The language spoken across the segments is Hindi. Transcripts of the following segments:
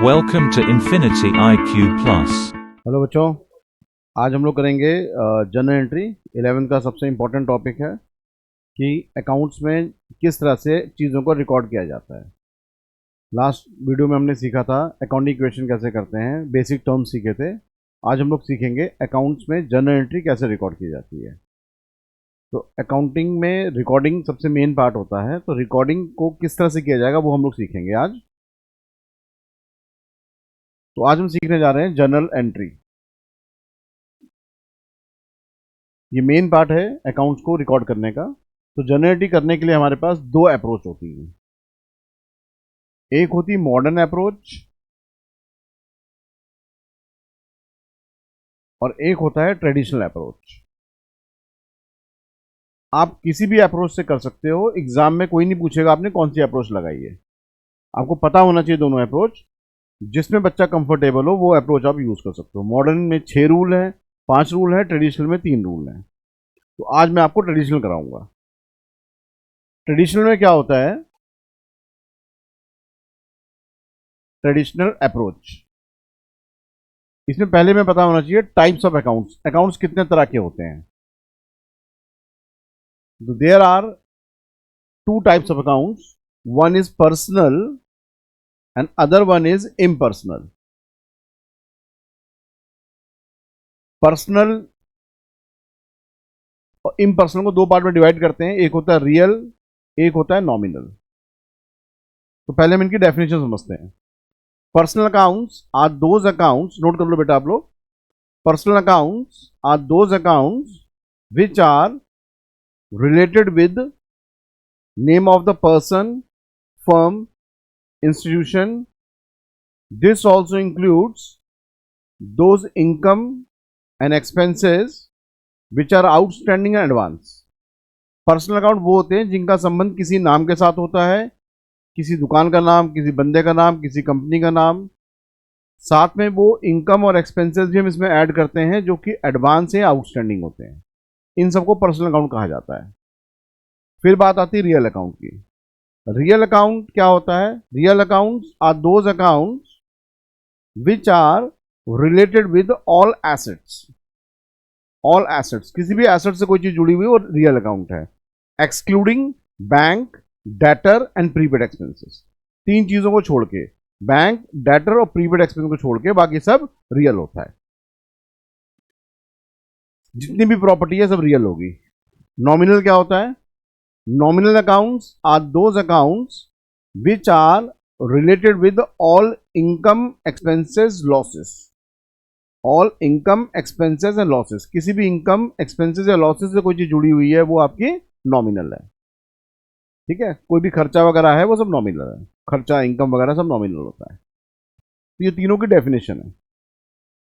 Welcome to Infinity IQ Plus. Hello बच्चों, आज हम लोग करेंगे जर्नल एंट्री 11th का सबसे इम्पोर्टेंट टॉपिक है कि अकाउंट्स में किस तरह से चीज़ों को रिकॉर्ड किया जाता है। लास्ट वीडियो में हमने सीखा था अकाउंटिंग इक्वेशन कैसे करते हैं, बेसिक टर्म्स सीखे थे। आज हम लोग सीखेंगे अकाउंट्स में जर्नल एंट्री कैसे रिकॉर्ड की जाती है। तो अकाउंटिंग में रिकॉर्डिंग सबसे मेन पार्ट होता है, तो रिकॉर्डिंग को किस तरह से किया जाएगा वो हम लोग सीखेंगे आज। तो आज हम सीखने जा रहे हैं जर्नल एंट्री। ये मेन पार्ट है अकाउंट्स को रिकॉर्ड करने का। तो जर्नल एंट्री करने के लिए हमारे पास दो अप्रोच होती हैं। एक होती है मॉडर्न अप्रोच और एक होता है ट्रेडिशनल अप्रोच। आप किसी भी अप्रोच से कर सकते हो, एग्जाम में कोई नहीं पूछेगा आपने कौन सी अप्रोच लगाई है। आपको पता होना चाहिए दोनों अप्रोच, जिसमें बच्चा कंफर्टेबल हो वो अप्रोच आप यूज कर सकते हो। मॉडर्न में 6 रूल है, 5 रूल है, ट्रेडिशनल में 3 रूल हैं। तो आज मैं आपको ट्रेडिशनल कराऊंगा। ट्रेडिशनल में क्या होता है, ट्रेडिशनल अप्रोच, इसमें पहले में पता होना चाहिए टाइप्स ऑफ अकाउंट्स। अकाउंट्स कितने तरह के होते हैं। तो there are 2 types of accounts, one is personal and other one is impersonal. Personal और इम्पर्सनल को 2 पार्ट में डिवाइड करते हैं, एक होता है रियल, एक होता है नॉमिनल। तो पहले हम इनकी डेफिनेशन समझते हैं। Personal accounts are those accounts, note कर लो बेटा आप लोग, personal accounts are those accounts which are related with name of the person, firm, institution. This also includes those income and expenses which are outstanding in advance. Personal account वो होते हैं जिनका संबंध किसी नाम के साथ होता है, किसी दुकान का नाम, किसी बंदे का नाम, किसी कंपनी का नाम। साथ में वो इनकम और एक्सपेंसेस भी हम इसमें ऐड करते हैं जो कि एडवांस या आउटस्टैंडिंग होते हैं। इन सबको पर्सनल अकाउंट कहा जाता है। फिर बात आती है रियल अकाउंट की। रियल अकाउंट क्या होता है, real accounts are those accounts which are related with all assets. All assets, किसी भी एसेट से कोई चीज जुड़ी हुई और रियल अकाउंट है, excluding bank, debtor and prepaid expenses. 3 चीजों को छोड़ के, बैंक, डेटर और प्रीपेड एक्सपेंस को छोड़ के बाकी सब रियल होता है। जितनी भी प्रॉपर्टी है सब रियल होगी। नॉमिनल क्या होता है, nominal accounts are those accounts which are related with all income, expenses, losses. All income, expenses and losses. किसी भी income, expenses या losses से कोई चीज जुड़ी हुई है वो आपकी nominal है। ठीक है, कोई भी खर्चा वगैरह है वो सब nominal है। खर्चा, income वगैरह सब nominal होता है। तो ये तीनों की डेफिनेशन है।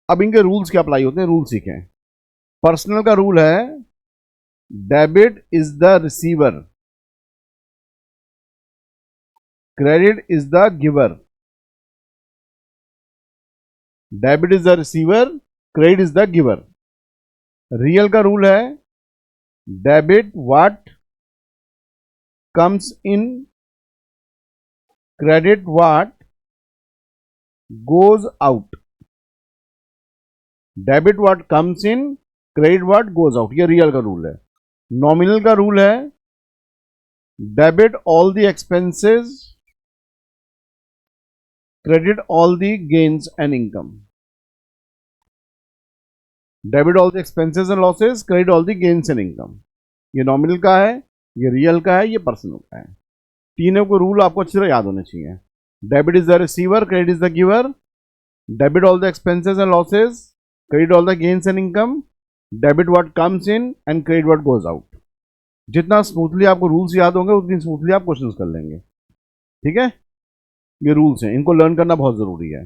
अब इनके रूल्स क्या अप्लाई होते हैं, रूल सीखें। पर्सनल का रूल है debit is the receiver, credit is the giver. Debit is the receiver, credit is the giver. Real का रूल है debit what comes in, credit what goes out. Debit what comes in, credit what goes out, ये रियल का रूल है। नॉमिनल का रूल है debit all the expenses, credit all the gains and income. Debit all the expenses and losses, credit all the gains and income. ये नॉमिनल का है, ये रियल का है, ये पर्सनल का है। तीनों को रूल आपको अच्छी तरह याद होने चाहिए। Debit is the receiver, credit is the giver, debit all the expenses and losses, credit all the gains and income, debit what comes in and credit what goes out. जितना स्मूथली आपको रूल्स याद होंगे उतनी स्मूथली आप क्वेश्चंस कर लेंगे। ठीक है, ये रूल्स हैं, इनको लर्न करना बहुत जरूरी है।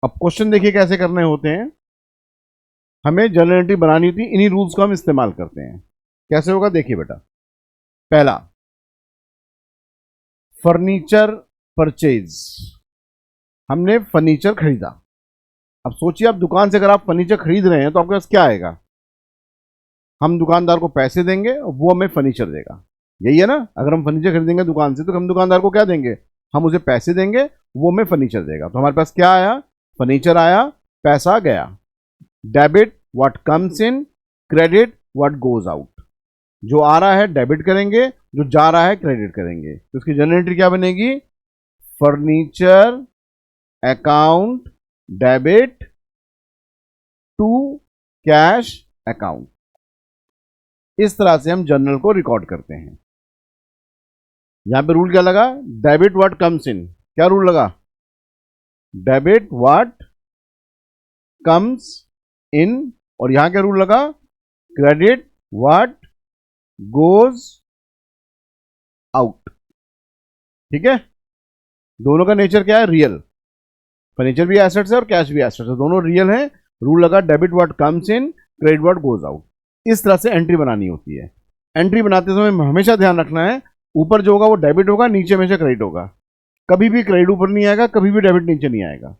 अब क्वेश्चन देखिए कैसे करने होते हैं। हमें जर्नल एंट्री बनानी थी, इन्हीं रूल्स को हम इस्तेमाल करते हैं। कैसे होगा देखिए बेटा। पहला, फर्नीचर परचेज, हमने फर्नीचर खरीदा। अब सोचिए आप दुकान से अगर आप फर्नीचर खरीद रहे हैं तो आपके पास क्या आएगा, हम दुकानदार को पैसे देंगे और वो हमें फर्नीचर देगा। यही है ना, अगर हम फर्नीचर खरीदेंगे दुकान से तो हम दुकानदार को क्या देंगे, हम उसे पैसे देंगे, वो हमें फर्नीचर देगा। तो हमारे पास क्या आया, फर्नीचर आया, पैसा गया। Debit what comes in, credit what goes out. जो आ रहा है डेबिट करेंगे, जो जा रहा है क्रेडिट करेंगे। तो इसकी जनरल एंट्री क्या बनेगी, furniture account debit to cash account. इस तरह से हम जर्नल को रिकॉर्ड करते हैं। यहां पे रूल क्या लगा, डेबिट व्हाट कम्स इन, क्या रूल लगा, डेबिट व्हाट कम्स इन, और यहां क्या रूल लगा, क्रेडिट व्हाट गोज आउट। ठीक है, दोनों का नेचर क्या है, रियल। फर्नीचर भी एसेट्स है और कैश भी एसेट्स है, दोनों रियल है। रूल लगा debit what comes in, credit what goes out. इस तरह से एंट्री बनानी होती है। एंट्री बनाते समय हमेशा ध्यान रखना है, ऊपर जो होगा वो डेबिट होगा, नीचे हमेशा क्रेडिट होगा। कभी भी क्रेडिट ऊपर नहीं आएगा, कभी भी डेबिट नीचे नहीं आएगा।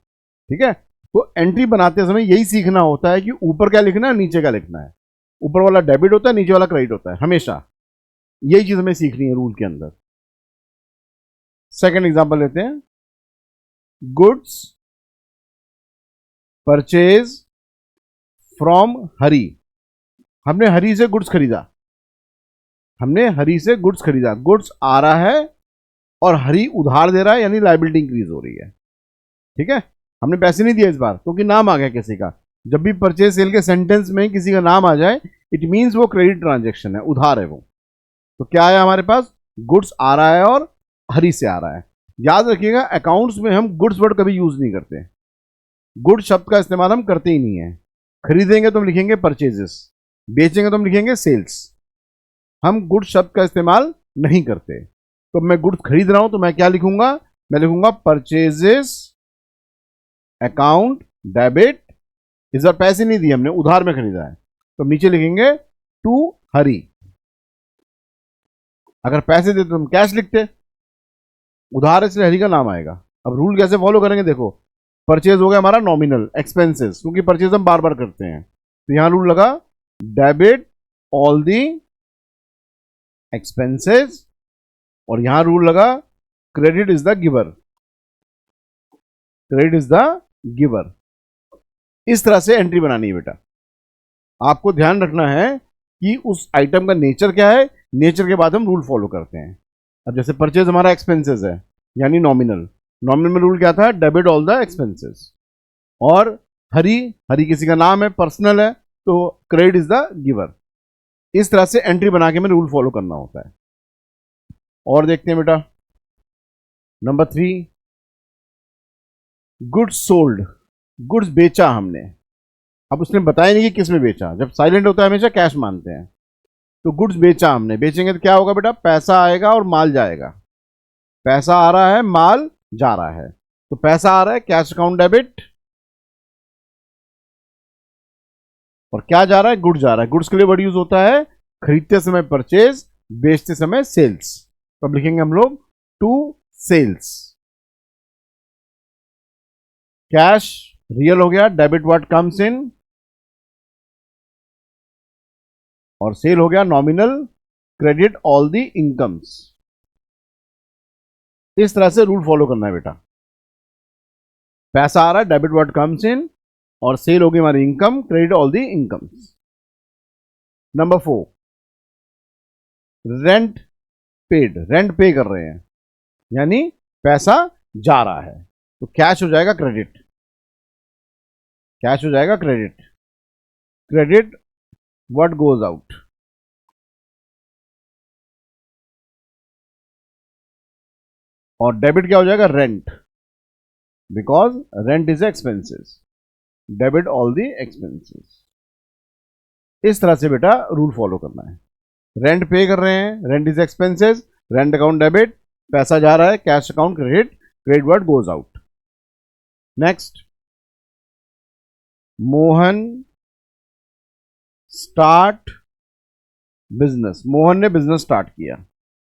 ठीक है, तो एंट्री बनाते समय यही सीखना होता है कि ऊपर क्या लिखना है, नीचे क्या लिखना है। ऊपर वाला डेबिट होता है, नीचे वाला क्रेडिट होता है, हमेशा यही चीज हमें सीखनी है रूल के अंदर। सेकंड एग्जांपल लेते हैं, गुड्स परचेज फ्रॉम हरी। हमने हरी से गुड्स खरीदा, हमने हरी से गुड्स खरीदा, गुड्स आ रहा है और हरी उधार दे रहा है, यानी लायबिलिटी इंक्रीज हो रही है। ठीक है, हमने पैसे नहीं दिए इस बार क्योंकि नाम आ गया किसी का। जब भी परचेज सेल के सेंटेंस में किसी का नाम आ जाए, इट मींस वो क्रेडिट ट्रांजैक्शन है, उधार है वो। तो क्या आया हमारे पास, गुड्स आ रहा है और हरी से आ रहा है। याद रखिएगा, अकाउंट्स में हम गुड्स वर्ड कभी यूज नहीं करते, गुड्स शब्द का इस्तेमाल हम करते ही नहीं है। खरीदेंगे तो हम लिखेंगे परचेजेस, बेचेंगे तो हम लिखेंगे सेल्स। हम गुड्स शब्द का इस्तेमाल नहीं करते। तो मैं गुड्स खरीद रहा हूं तो मैं क्या लिखूंगा, मैं लिखूंगा परचेजेस अकाउंट डेबिट। इस बार पैसे नहीं दिए हमने, उधार में खरीदा है, तो नीचे लिखेंगे टू हरी। अगर पैसे देते तो हम कैश लिखते, उधार इसलिए हरी का नाम आएगा। अब रूल कैसे फॉलो करेंगे, देखो परचेज हो गया हमारा नॉमिनल एक्सपेंसेस, क्योंकि परचेज हम बार बार करते हैं। तो यहां रूल लगा डेबिट ऑल दी एक्सपेंसेस, और यहां रूल लगा credit is the giver, credit is the giver. इस तरह से एंट्री बनानी है बेटा। आपको ध्यान रखना है कि उस आइटम का नेचर क्या है, नेचर के बाद हम रूल फॉलो करते हैं। अब जैसे परचेज हमारा एक्सपेंसेस है, यानी नॉमिनल, नॉमिनल में रूल क्या था, डेबिट ऑल द एक्सपेंसेस। और हरी, हरी किसी का नाम है, पर्सनल है, तो क्रेडिट इज द गिवर। इस तरह से एंट्री बना के हमें रूल फॉलो करना होता है। और देखते हैं बेटा, नंबर 3, गुड्स सोल्ड, गुड्स बेचा हमने। अब उसने बताया नहीं कि किस में बेचा, जब साइलेंट होता है हमेशा कैश मानते हैं। तो गुड्स बेचा हमने, बेचेंगे तो क्या होगा बेटा, पैसा आएगा और माल जाएगा। पैसा आ रहा है, माल जा रहा है। तो पैसा आ रहा है कैश अकाउंट डेबिट, और क्या जा रहा है, गुड्स जा रहा है। गुड्स के लिए वर्ड यूज होता है खरीदते समय परचेज, बेचते समय सेल्स। तो अब लिखेंगे हम लोग टू सेल्स। कैश रियल हो गया, डेबिट व्हाट कम्स इन, और सेल हो गया nominal, credit all the incomes. इस तरह से रूल फॉलो करना है बेटा। पैसा आ रहा है, डेबिट व्हाट कम्स इन, और सेल होगी हमारी income, credit all the incomes. Number 4, rent paid, rent पे कर रहे हैं, यानी पैसा जा रहा है। तो कैश हो जाएगा क्रेडिट, कैश हो जाएगा credit, credit what goes out. और डेबिट क्या हो जाएगा, rent, because rent is expenses, debit all the expenses. इस तरह से बेटा रूल फॉलो करना है। रेंट पे कर रहे हैं, rent is expenses, rent account debit, पैसा जा रहा है, cash account credit, credit what goes out. Next, Mohan start business, Mohan ने बिजनेस स्टार्ट किया।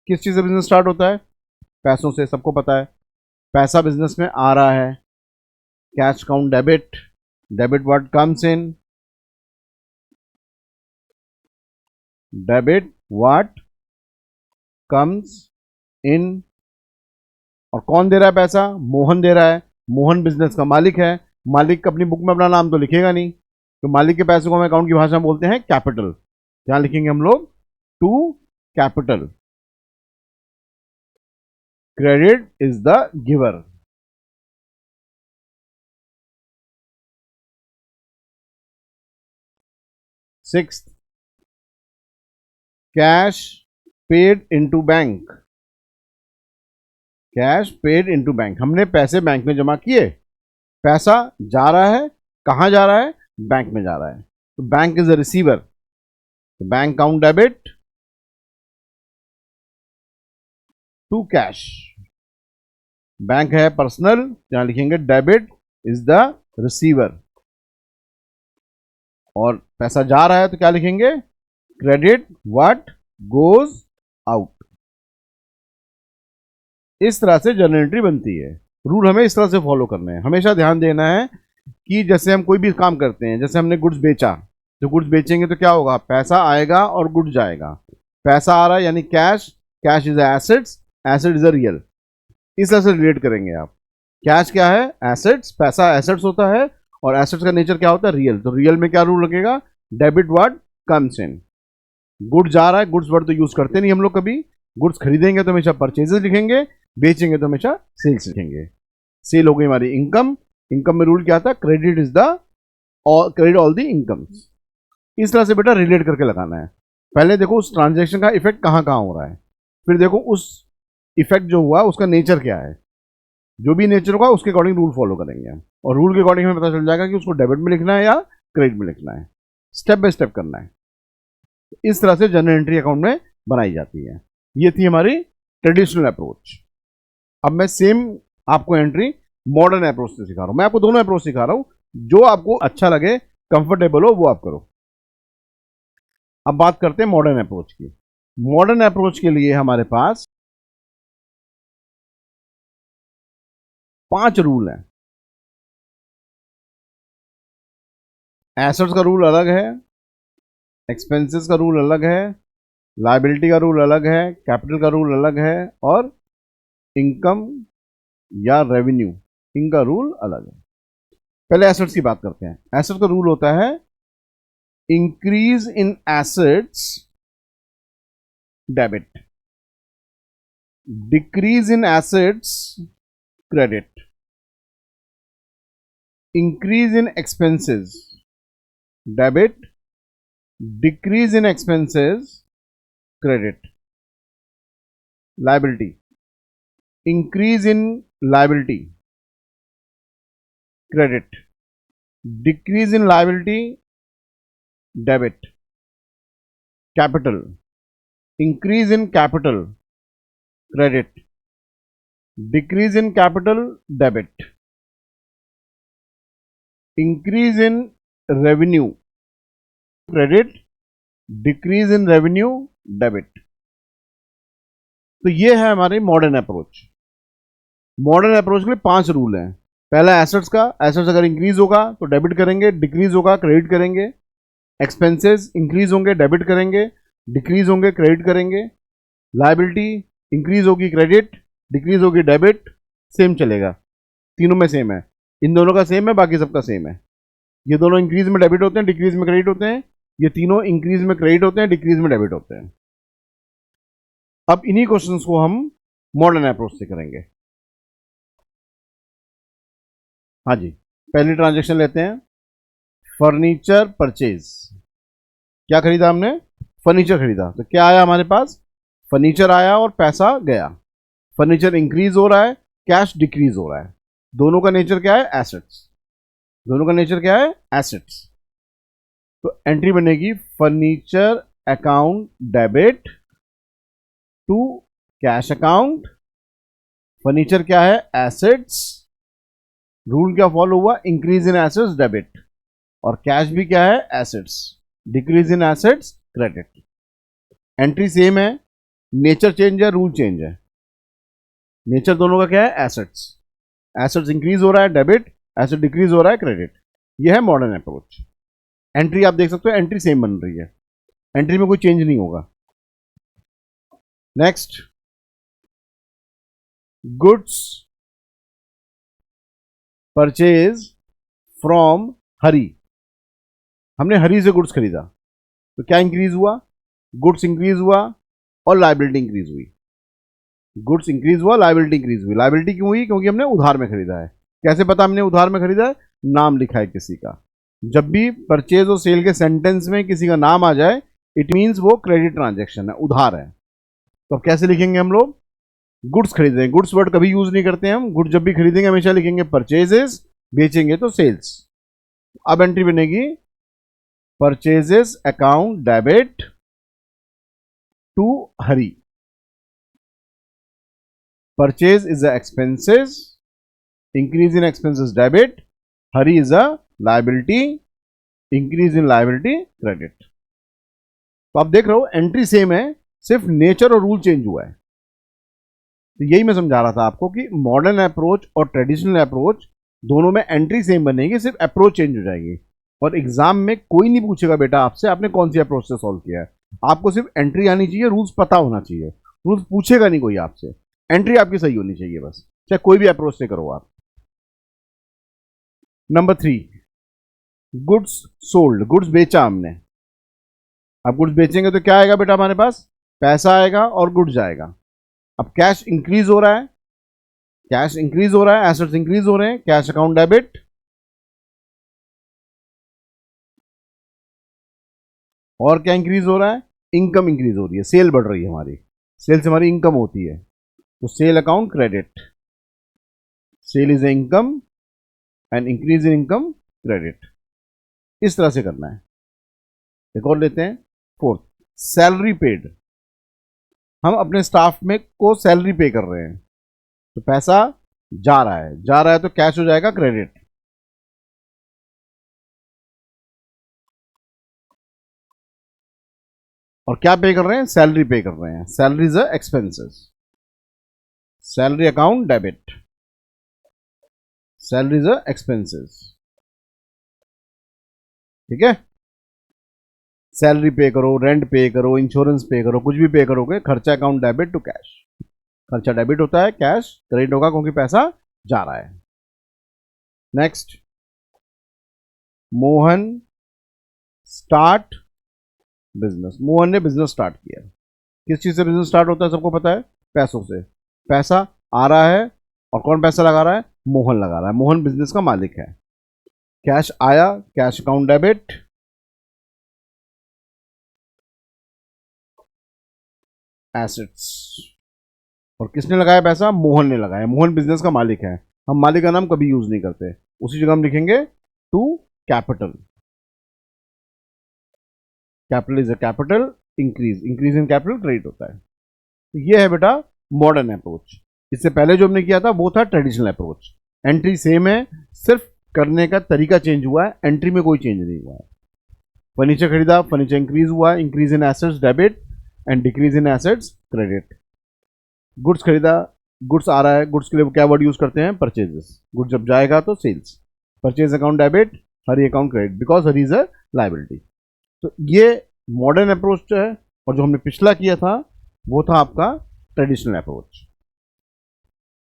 किस चीज से बिजनेस स्टार्ट होता है, पैसों से, सबको पता है। पैसा बिजनेस में आ रहा है, cash account debit, debit what comes in, debit what comes in, और कौन दे रहा है पैसा? मोहन दे रहा है। मोहन बिजनेस का मालिक है। मालिक अपनी बुक में अपना नाम तो लिखेगा नहीं, तो मालिक के पैसे को हम अकाउंट की भाषा में बोलते हैं कैपिटल। क्या लिखेंगे हम लोग? To capital. Credit is the giver. Sixth, cash paid into bank. Cash paid into bank, हमने पैसे बैंक में जमा किए, पैसा जा रहा है, कहां जा रहा है? बैंक में जा रहा है। तो बैंक इज अ रिसीवर, तो bank account debit to cash. Bank है पर्सनल, यहां लिखेंगे डेबिट इज द रिसीवर। और पैसा जा रहा है तो क्या लिखेंगे? Credit what goes out. इस तरह से जर्नल एंट्री बनती है। रूल हमें इस तरह से फॉलो करने हैं। हमेशा ध्यान देना है कि जैसे हम कोई भी काम करते हैं, जैसे हमने गुड्स बेचा, तो गुड्स बेचेंगे तो क्या होगा? पैसा आएगा और गुड्स जाएगा। पैसा आ रहा है यानी cash, cash is assets, asset is a real. इस तरह से रिलेट करेंगे आप। कैश क्या है? एसेट्स। पैसा एसेट्स होता है और एसेट्स का नेचर क्या होता है? रियल। तो रियल में क्या रूल लगेगा? Debit word comes in. Goods जा रहा है, गुड्स वर्ड तो यूज करते नहीं हम लोग कभी। गुड्स खरीदेंगे तो हमेशा परचेजेस लिखेंगे, बेचेंगे तो हमेशा सेल्स लिखेंगे। सेल हो गई हमारी इनकम। इनकम में रूल क्या था? Credit is the credit all the incomes. इस तरह से बेटा रिलेट करके लगाना है। पहले देखो उस ट्रांजैक्शन का इफेक्ट कहां कहां हो रहा है, फिर देखो उस इफेक्ट जो हुआ उसका नेचर क्या है। जो भी नेचर होगा उसके अकॉर्डिंग रूल फॉलो करेंगे हम, और रूल के अकॉर्डिंग हमें पता चल जाएगा कि उसको डेबिट में लिखना है या क्रेडिट में लिखना है। स्टेप बाय स्टेप करना है। इस तरह से जर्नल एंट्री अकाउंट में बनाई जाती है। ये थी हमारी ट्रेडिशनल अप्रोच। अब मैं सेम आपको एंट्री मॉडर्न अप्रोच से सिखा रहा हूं। मैं आपको दोनों अप्रोच सिखा रहा हूं, जो आपको अच्छा लगे, कंफर्टेबल हो, वो आप करो। अब बात करते हैं मॉडर्न अप्रोच की। मॉडर्न अप्रोच के लिए हमारे पास 5 रूल हैं। एसेट्स का रूल अलग है, एक्सपेंसेस का रूल अलग है, लायबिलिटी का रूल अलग है, कैपिटल का रूल अलग है, और इनकम या रेवेन्यू इनका रूल अलग है। पहले एसेट्स की बात करते हैं। एसेट्स का रूल होता है increase in assets debit, decrease in assets credit, increase in expenses debit, decrease in expenses credit. Liability, increase in liability credit, decrease in liability debit. Capital, increase in capital credit, decrease in capital debit. Increase in revenue credit, decrease in revenue debit. तो ये है हमारी मॉडर्न अप्रोच। मॉडर्न अप्रोच के लिए 5 रूल हैं। पहला एसेट्स का, एसेट्स अगर इंक्रीज होगा तो डेबिट करेंगे, डिक्रीज होगा क्रेडिट करेंगे। एक्सपेंसेस इंक्रीज होंगे डेबिट करेंगे, डिक्रीज होंगे क्रेडिट करेंगे। लायबिलिटी इंक्रीज होगी क्रेडिट, डिक्रीज होगी डेबिट। सेम चलेगा, तीनों में सेम है। इन दोनों का सेम है, बाकी सबका सेम है। ये दोनों इंक्रीज में डेबिट होते हैं, डिक्रीज में क्रेडिट होते हैं। ये तीनों इंक्रीज में क्रेडिट होते हैं, डिक्रीज में डेबिट होते हैं। अब इन्हीं क्वेश्चंस को हम मॉडर्न अप्रोच से करेंगे। हाँ जी, पहली ट्रांजैक्शन लेते हैं। Furniture purchase. क्या खरीदा हमने? फर्नीचर खरीदा। तो क्या आया हमारे पास? फर्नीचर आया और पैसा गया। फर्नीचर इंक्रीज हो रहा है, कैश डिक्रीज हो रहा है। दोनों का नेचर क्या है? एसेट्स। दोनों का नेचर क्या है? एसेट्स। तो एंट्री बनेगी furniture account debit to cash account. Furniture क्या है? एसेट्स। रूल क्या फॉलो हुआ? इंक्रीज इन एसेट्स डेबिट, और कैश भी क्या है? Assets. Decrease in assets credit. Entry same है, नेचर चेंज है, रूल चेंज है। नेचर दोनों का क्या है? एसेट्स। एसेट्स इंक्रीज हो रहा है डेबिट, एसेट डिक्रीज हो रहा है क्रेडिट। यह है मॉडर्न अप्रोच। एंट्री आप देख सकते हो, एंट्री सेम बन रही है, एंट्री में कोई चेंज नहीं होगा। नेक्स्ट, गुड्स परचेज फ्रॉम हरी, हमने हरी से गुड्स खरीदा तो क्या इंक्रीज हुआ, गुड्स इंक्रीज हुआ और लायबिलिटी इंक्रीज हुई। गुड्स इंक्रीज हुआ, लायबिलिटी इंक्रीज हुई। लायबिलिटी क्यों हुई, क्योंकि हमने उधार में खरीदा है। कैसे पता हमने उधार में खरीदा है, नाम लिखा है किसी का। जब भी परचेज और सेल के सेंटेंस में किसी का नाम आ जाए इट मींस वो क्रेडिट ट्रांजैक्शन है, उधार है। तो अब कैसे लिखेंगे हम लोग, गुड्स खरीद रहे हैं, गुड्स वर्ड कभी यूज नहीं करते हैं हम। गुड्स जब भी खरीदेंगे हमेशा लिखेंगे परचेजेस, बेचेंगे तो सेल्स। अब एंट्री बनेगी purchases account debit to Hari. Purchase is a expenses, increase in expenses debit, Hari is a liability, increase in liability credit. तो आप देख रहे हो एंट्री सेम है, सिर्फ नेचर और रूल चेंज हुआ है। तो यही मैं समझा रहा था आपको कि मॉडर्न अप्रोच और ट्रेडिशनल अप्रोच दोनों में एंट्री सेम बनेगी, सिर्फ अप्रोच चेंज हो जाएगी। और एग्जाम में कोई नहीं पूछेगा बेटा आपसे आपने कौन सी अप्रोच से सॉल्व किया है, आपको सिर्फ एंट्री आनी चाहिए, रूल्स पता होना चाहिए। रूल्स पूछेगा नहीं कोई आपसे, एंट्री आपकी सही होनी चाहिए बस, चाहे कोई भी अप्रोच से करो आप। नंबर 3, गुड्स सोल्ड, गुड्स बेचा हमने। अब गुड्स बेचेंगे तो क्या आएगा बेटा हमारे पास, पैसा आएगा और गुड्स आएगा। अब कैश इंक्रीज हो रहा है, कैश इंक्रीज हो रहा है, एसेट्स इंक्रीज हो रहे हैं, कैश अकाउंट डेबिट। और क्या इंक्रीज हो रहा है, इनकम इंक्रीज हो रही है, सेल बढ़ रही है हमारी, सेल से हमारी इनकम होती है, तो sale account credit. Sale is income and increase in income credit. इस तरह से करना है। एक और लेते हैं 4th, सैलरी पेड। हम अपने स्टाफ में को सैलरी पे कर रहे हैं तो पैसा जा रहा है, जा रहा है तो कैश हो जाएगा क्रेडिट। और क्या पे कर रहे हैं, सैलरी पे कर रहे हैं, salary is expenses, salary account debit, salary is expenses. ठीक है, सैलरी पे करो, रेंट पे करो, इंश्योरेंस पे करो, कुछ भी पे करोगे, खर्चा अकाउंट डेबिट टू कैश। खर्चा डेबिट होता है, कैश क्रेडिट होगा क्योंकि पैसा जा रहा है। Next, Mohan start business. Mohan ने बिजनेस स्टार्ट किया। किस चीज से बिजनेस स्टार्ट होता है सबको पता है, पैसों से। पैसा आ रहा है और कौन पैसा लगा रहा है, मोहन लगा रहा है, मोहन बिजनेस का मालिक है। कैश आया, कैश अकाउंट डेबिट, एसेट्स। और किसने लगाया पैसा, मोहन ने लगाया, मोहन बिजनेस का मालिक है। हम मालिक का नाम कभी यूज नहीं करते, उसी जगह हम लिखेंगे to capital. Capital is a capital, increase, increase in capital credit होता है। तो ये है बेटा मॉडर्न अप्रोच। इससे पहले जो हमने किया था वो था ट्रेडिशनल अप्रोच। एंट्री सेम है, सिर्फ करने का तरीका चेंज हुआ है, एंट्री में कोई चेंज नहीं हुआ है। फर्नीचर खरीदा, फर्नीचर इंक्रीज हुआ, increase in assets debit and decrease in assets credit. Goods खरीदा, गुड्स आ रहा है, गुड्स के लिए क्या वर्ड यूज करते हैं, परचेजेस। गुड्स जब जाएगा तो sales, purchase account debit, Hari account credit, because Hari is a liability. तो ये मॉडर्न अप्रोच है, और जो हमने पिछला किया था वो था आपका ट्रेडिशनल अप्रोच।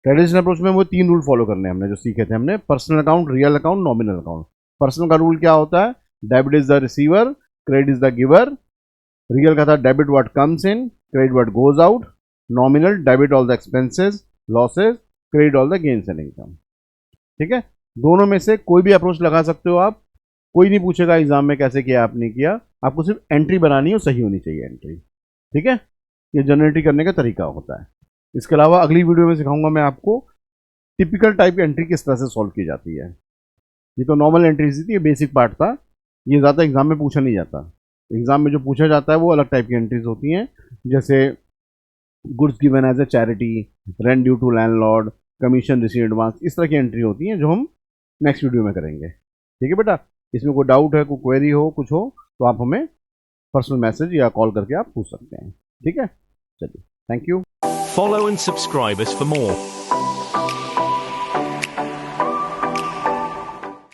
ट्रेडिशनल अप्रोच में वो 3 रूल फॉलो करने हमने जो सीखे थे हमने, personal account, real account, nominal account. Personal का रूल क्या होता है, debit is the receiver, credit is the giver. Real का था debit what comes in, credit what goes out. Nominal, debit all the expenses losses, credit all the gains and income. ठीक है, दोनों में से कोई भी अप्रोच लगा सकते हो आप, कोई नहीं पूछेगा एग्जाम में कैसे किया आपने किया, आपको सिर्फ एंट्री बनानी है और सही होनी चाहिए एंट्री। ठीक है, ये जनरेटिंग करने का तरीका होता है। इसके अलावा अगली वीडियो में सिखाऊंगा मैं आपको टिपिकल टाइप की एंट्री किस तरह से सॉल्व की जाती है। ये तो नॉर्मल एंट्रीज थी, ये बेसिक पार्ट था, ये ज़्यादा एग्जाम में पूछा नहीं जाता। एग्जाम में जो पूछा जाता है वो अलग टाइप की एंट्रीज होती हैं, जैसे goods given as a charity, rent due to landlord, commission receive advance, इस तरह की एंट्री होती हैं जो हम नेक्स्ट वीडियो में करेंगे। ठीक है बेटा, इसमें कोई डाउट है, कोई क्वेरी हो, कुछ हो तो आप हमें पर्सनल मैसेज या कॉल करके आप पूछ सकते हैं। ठीक है, चलिए, thank you. Follow and subscribe us for more.